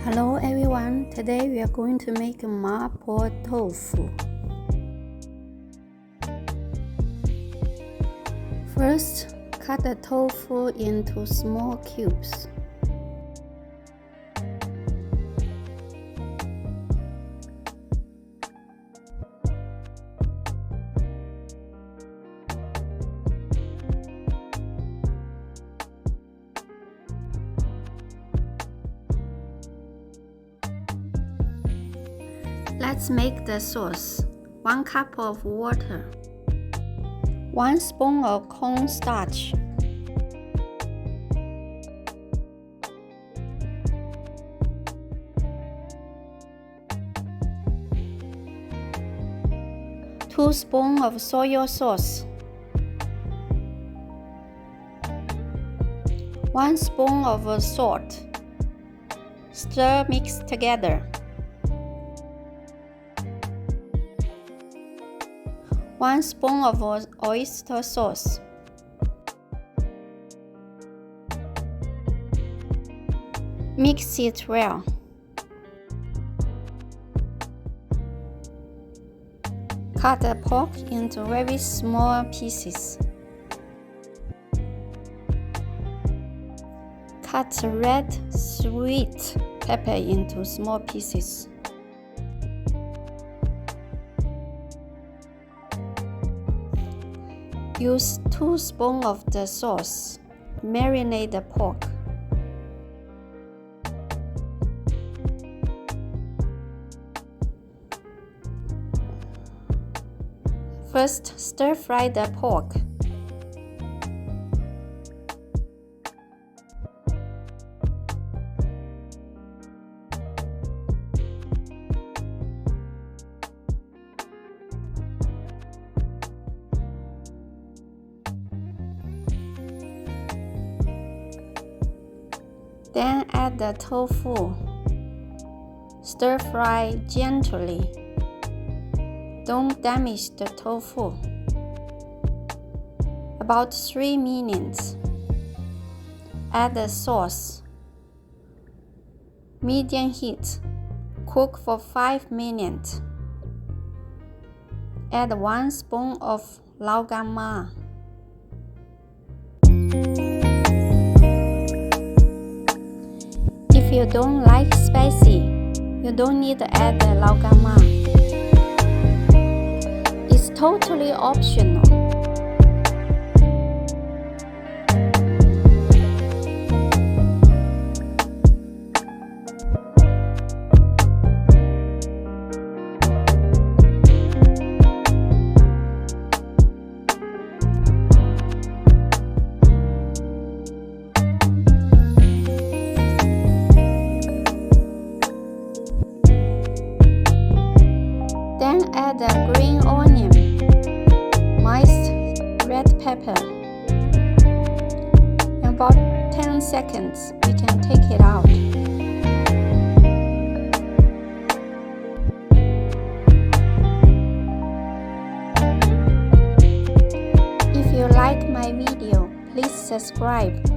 Hello everyone, today we are going to make mapo tofu. First, cut the tofu into small cubes. Let's make the sauce. 1 cup of water, 1 spoon of cornstarch, 2 spoons of soy sauce, 1 spoon of salt. Stir mix together. 1 spoon of oyster sauce. Mix it well. Cut the pork into very small pieces. Cut red sweet pepper into small pieces. Use 2 spoons of the sauce. Marinate the pork. First, stir-fry the pork. Then add the tofu. Stir-fry gently. Don't damage the tofu. About 3 minutes. Add the sauce. Medium heat. Cook for 5 minutes. Add 1 spoon of laogama. If you don't like spicy, you don't need to add the laogama. It's totally optional. Then add the green onion, minced red pepper. In about 10 seconds, we can take it out. If you like my video, please subscribe.